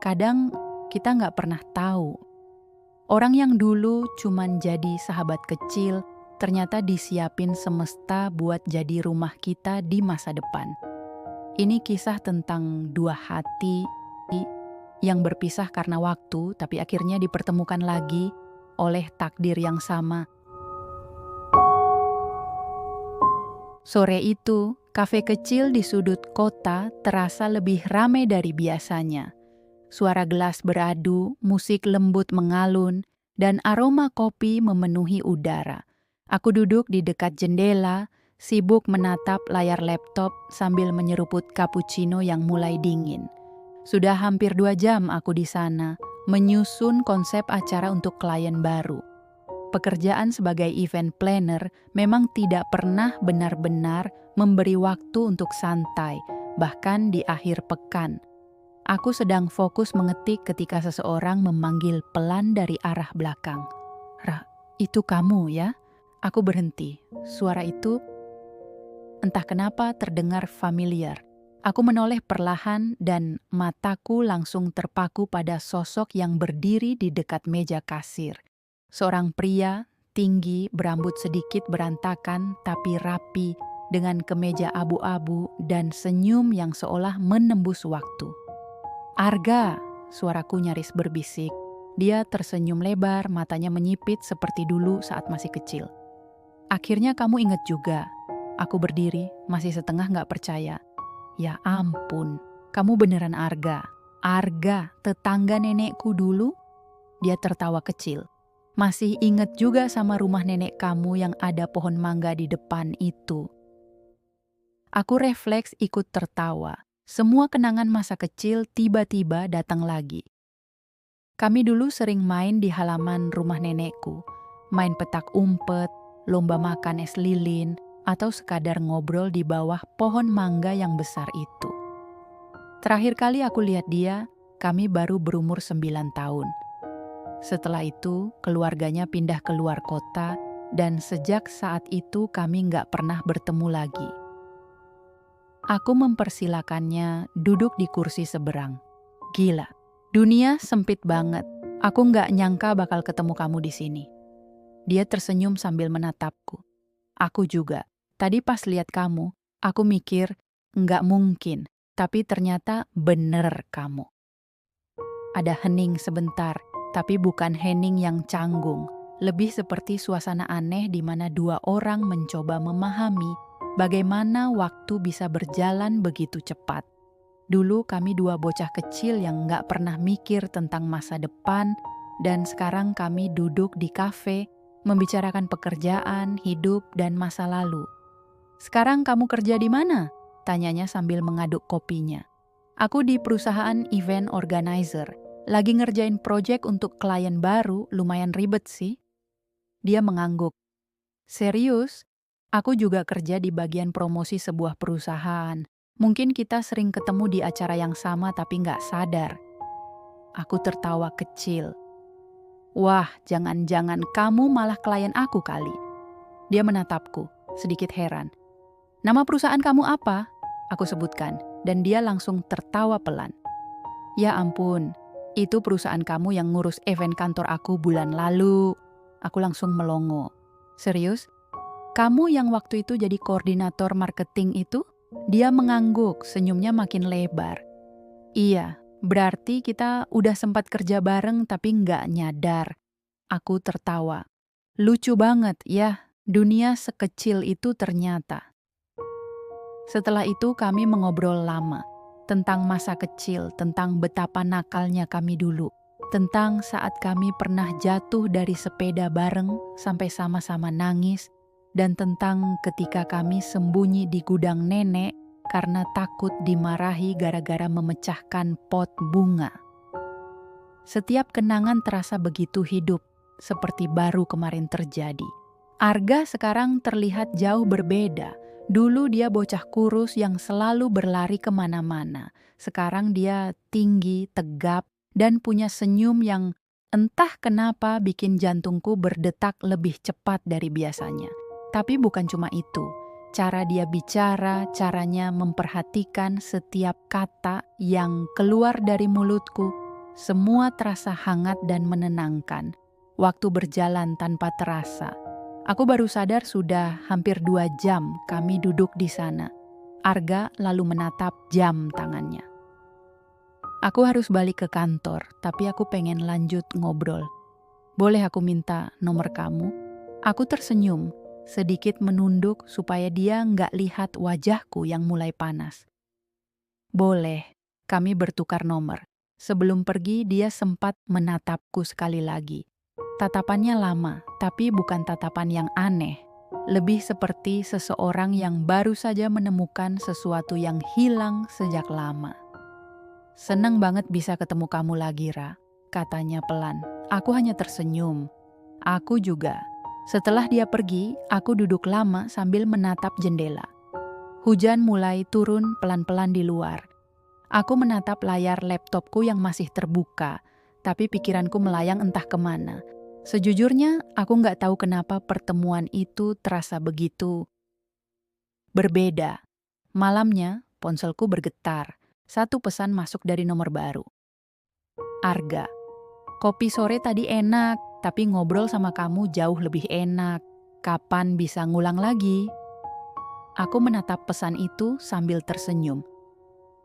Kadang kita nggak pernah tahu. Orang yang dulu cuman jadi sahabat kecil, ternyata disiapin semesta buat jadi rumah kita di masa depan. Ini kisah tentang dua hati yang berpisah karena waktu, tapi akhirnya dipertemukan lagi oleh takdir yang sama. Sore itu, kafe kecil di sudut kota terasa lebih ramai dari biasanya. Suara gelas beradu, musik lembut mengalun, dan aroma kopi memenuhi udara. Aku duduk di dekat jendela, sibuk menatap layar laptop sambil menyeruput cappuccino yang mulai dingin. Sudah hampir 2 jam aku di sana, menyusun konsep acara untuk klien baru. Pekerjaan sebagai event planner memang tidak pernah benar-benar memberi waktu untuk santai, bahkan di akhir pekan. Aku sedang fokus mengetik ketika seseorang memanggil pelan dari arah belakang. "Ra, itu kamu ya?" Aku berhenti. Suara itu entah kenapa terdengar familiar. Aku menoleh perlahan dan mataku langsung terpaku pada sosok yang berdiri di dekat meja kasir. Seorang pria, tinggi, berambut sedikit berantakan tapi rapi, dengan kemeja abu-abu dan senyum yang seolah menembus waktu. "Arga," suaraku nyaris berbisik. Dia tersenyum lebar, matanya menyipit seperti dulu saat masih kecil. "Akhirnya kamu ingat juga." Aku berdiri, masih setengah gak percaya. "Ya ampun, kamu beneran Arga. Arga, tetangga nenekku dulu?" Dia tertawa kecil. "Masih ingat juga sama rumah nenek kamu yang ada pohon mangga di depan itu." Aku refleks ikut tertawa. Semua kenangan masa kecil tiba-tiba datang lagi. Kami dulu sering main di halaman rumah nenekku. Main petak umpet, lomba makan es lilin, atau sekadar ngobrol di bawah pohon mangga yang besar itu. Terakhir kali aku lihat dia, kami baru berumur 9 tahun. Setelah itu, keluarganya pindah ke luar kota, dan sejak saat itu kami nggak pernah bertemu lagi. Aku mempersilakannya duduk di kursi seberang. "Gila, dunia sempit banget. Aku nggak nyangka bakal ketemu kamu di sini." Dia tersenyum sambil menatapku. "Aku juga. Tadi pas lihat kamu, aku mikir nggak mungkin, tapi ternyata bener kamu." Ada hening sebentar, tapi bukan hening yang canggung. Lebih seperti suasana aneh di mana dua orang mencoba memahami bagaimana waktu bisa berjalan begitu cepat. Dulu kami dua bocah kecil yang nggak pernah mikir tentang masa depan, dan sekarang kami duduk di kafe, membicarakan pekerjaan, hidup, dan masa lalu. "Sekarang kamu kerja di mana?" tanyanya sambil mengaduk kopinya. "Aku di perusahaan event organizer. Lagi ngerjain proyek untuk klien baru, lumayan ribet sih." Dia mengangguk. "Serius? Aku juga kerja di bagian promosi sebuah perusahaan. Mungkin kita sering ketemu di acara yang sama tapi nggak sadar." Aku tertawa kecil. "Wah, jangan-jangan kamu malah klien aku kali." Dia menatapku, sedikit heran. "Nama perusahaan kamu apa?" Aku sebutkan, dan dia langsung tertawa pelan. "Ya ampun, itu perusahaan kamu yang ngurus event kantor aku bulan lalu." Aku langsung melongo. "Serius? Kamu yang waktu itu jadi koordinator marketing itu?" Dia mengangguk, senyumnya makin lebar. "Iya, berarti kita udah sempat kerja bareng tapi nggak nyadar." Aku tertawa. "Lucu banget ya, dunia sekecil itu ternyata." Setelah itu kami mengobrol lama. Tentang masa kecil, tentang betapa nakalnya kami dulu. Tentang saat kami pernah jatuh dari sepeda bareng sampai sama-sama nangis. Dan tentang ketika kami sembunyi di gudang nenek karena takut dimarahi gara-gara memecahkan pot bunga. Setiap kenangan terasa begitu hidup, seperti baru kemarin terjadi. Arga sekarang terlihat jauh berbeda. Dulu dia bocah kurus yang selalu berlari kemana-mana. Sekarang dia tinggi, tegap, dan punya senyum yang entah kenapa bikin jantungku berdetak lebih cepat dari biasanya. Tapi bukan cuma itu. Cara dia bicara, caranya memperhatikan setiap kata yang keluar dari mulutku, Semua terasa hangat dan menenangkan. Waktu berjalan tanpa terasa. Aku baru sadar sudah hampir 2 jam kami duduk di sana. Arga lalu menatap jam tangannya. Aku harus balik ke kantor, tapi aku pengen lanjut ngobrol. Boleh aku minta nomor kamu? Aku tersenyum, sedikit menunduk supaya dia nggak lihat wajahku yang mulai panas. Boleh, kami bertukar nomor. Sebelum pergi, dia sempat menatapku sekali lagi. Tatapannya lama, tapi bukan tatapan yang aneh. Lebih seperti seseorang yang baru saja menemukan sesuatu yang hilang sejak lama. Senang banget bisa ketemu kamu lagi, Ra, katanya pelan. Aku hanya tersenyum. Aku juga. Setelah dia pergi, aku duduk lama sambil menatap jendela. Hujan mulai turun pelan-pelan di luar. Aku menatap layar laptopku yang masih terbuka, tapi pikiranku melayang entah kemana. Sejujurnya, aku nggak tahu kenapa pertemuan itu terasa begitu berbeda. Malamnya, ponselku bergetar. Satu pesan masuk dari nomor baru. Arga, kopi sore tadi enak, tapi ngobrol sama kamu jauh lebih enak. Kapan bisa ngulang lagi? Aku menatap pesan itu sambil tersenyum.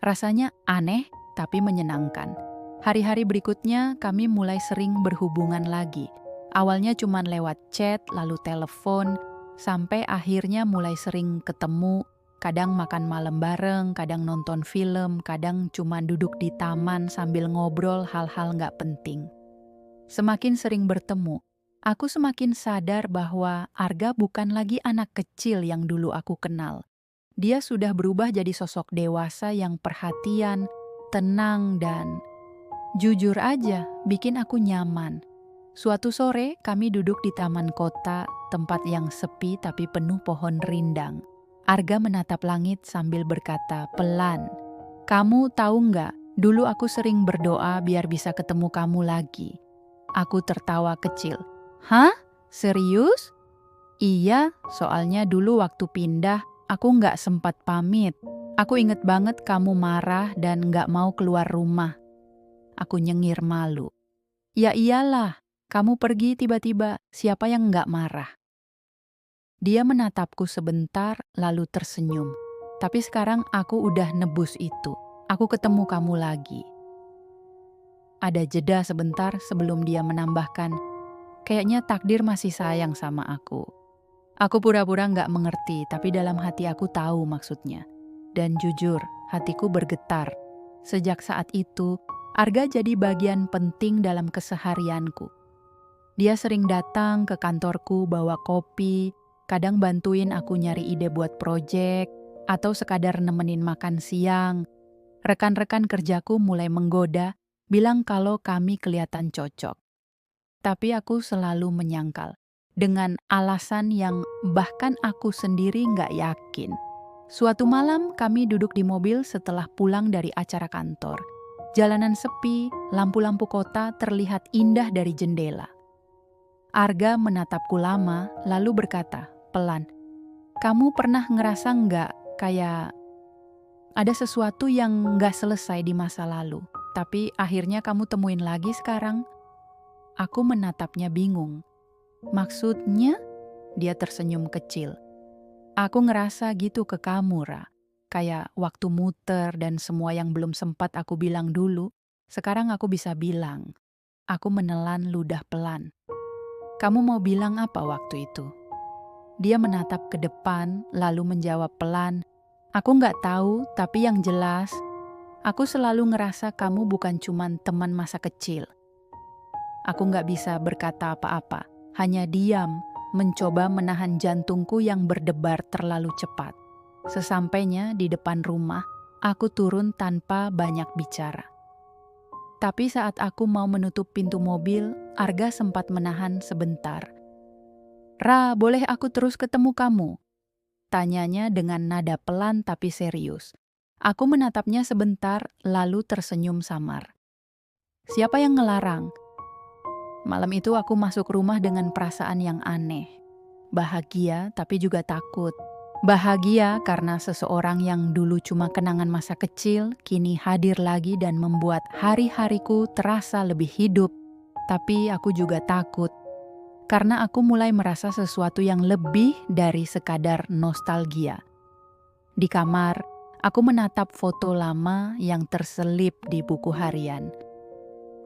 Rasanya aneh, tapi menyenangkan. Hari-hari berikutnya kami mulai sering berhubungan lagi. Awalnya cuma lewat chat, lalu telepon, sampai akhirnya mulai sering ketemu, kadang makan malam bareng, kadang nonton film, kadang cuma duduk di taman sambil ngobrol hal-hal nggak penting. Semakin sering bertemu, aku semakin sadar bahwa Arga bukan lagi anak kecil yang dulu aku kenal. Dia sudah berubah jadi sosok dewasa yang perhatian, tenang, dan jujur aja bikin aku nyaman. Suatu sore kami duduk di taman kota, tempat yang sepi tapi penuh pohon rindang. Arga menatap langit sambil berkata pelan, "Kamu tahu nggak, dulu aku sering berdoa biar bisa ketemu kamu lagi." Aku tertawa kecil. "Hah? Serius?" "Iya, soalnya dulu waktu pindah, aku nggak sempat pamit. Aku inget banget kamu marah dan nggak mau keluar rumah." Aku nyengir malu. "Ya iyalah, kamu pergi tiba-tiba, siapa yang nggak marah?" Dia menatapku sebentar lalu tersenyum. "Tapi sekarang aku udah nebus itu. Aku ketemu kamu lagi." Ada jeda sebentar sebelum dia menambahkan, "Kayaknya takdir masih sayang sama aku." Aku pura-pura nggak mengerti, tapi dalam hati aku tahu maksudnya. Dan jujur, hatiku bergetar. Sejak saat itu, Arga jadi bagian penting dalam keseharianku. Dia sering datang ke kantorku bawa kopi, kadang bantuin aku nyari ide buat proyek, atau sekadar nemenin makan siang. Rekan-rekan kerjaku mulai menggoda, bilang kalau kami kelihatan cocok. Tapi aku selalu menyangkal, dengan alasan yang bahkan aku sendiri nggak yakin. Suatu malam kami duduk di mobil setelah pulang dari acara kantor. Jalanan sepi, lampu-lampu kota terlihat indah dari jendela. Arga menatapku lama, lalu berkata, pelan, "Kamu pernah ngerasa nggak kayak ada sesuatu yang nggak selesai di masa lalu, tapi akhirnya kamu temuin lagi sekarang?" Aku menatapnya bingung. "Maksudnya?" Dia tersenyum kecil. "Aku ngerasa gitu ke kamu, Ra. Kayak waktu muter dan semua yang belum sempat aku bilang dulu, sekarang aku bisa bilang." Aku menelan ludah pelan. "Kamu mau bilang apa waktu itu?" Dia menatap ke depan, lalu menjawab pelan, "Aku nggak tahu, tapi yang jelas, aku selalu ngerasa kamu bukan cuman teman masa kecil." Aku nggak bisa berkata apa-apa, hanya diam, mencoba menahan jantungku yang berdebar terlalu cepat. Sesampainya di depan rumah, aku turun tanpa banyak bicara. Tapi saat aku mau menutup pintu mobil, Arga sempat menahan sebentar. "Ra, boleh aku terus ketemu kamu?" Tanyanya dengan nada pelan tapi serius. Aku menatapnya sebentar, lalu tersenyum samar. "Siapa yang ngelarang?" Malam itu aku masuk rumah dengan perasaan yang aneh. Bahagia tapi juga takut. Bahagia karena seseorang yang dulu cuma kenangan masa kecil kini hadir lagi dan membuat hari-hariku terasa lebih hidup. Tapi aku juga takut karena aku mulai merasa sesuatu yang lebih dari sekadar nostalgia. Di kamar, aku menatap foto lama yang terselip di buku harian.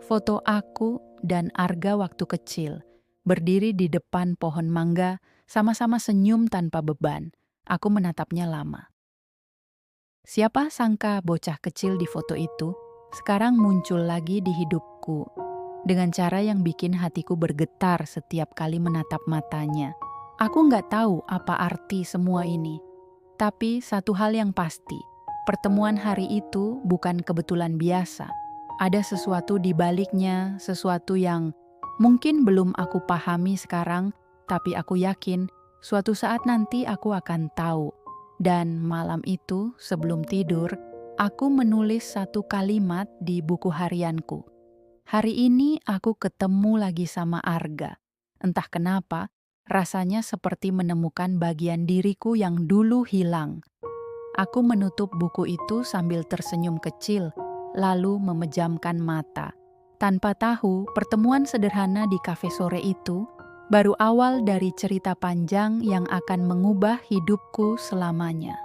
Foto aku dan Arga waktu kecil, berdiri di depan pohon mangga, sama-sama senyum tanpa beban. Aku menatapnya lama. Siapa sangka bocah kecil di foto itu sekarang muncul lagi di hidupku dengan cara yang bikin hatiku bergetar setiap kali menatap matanya. Aku nggak tahu apa arti semua ini, tapi satu hal yang pasti, pertemuan hari itu bukan kebetulan biasa. Ada sesuatu di baliknya, sesuatu yang mungkin belum aku pahami sekarang, tapi aku yakin suatu saat nanti aku akan tahu. Dan malam itu, sebelum tidur, aku menulis satu kalimat di buku harianku. Hari ini aku ketemu lagi sama Arga. Entah kenapa, rasanya seperti menemukan bagian diriku yang dulu hilang. Aku menutup buku itu sambil tersenyum kecil, lalu memejamkan mata. Tanpa tahu, pertemuan sederhana di kafe sore itu baru awal dari cerita panjang yang akan mengubah hidupku selamanya.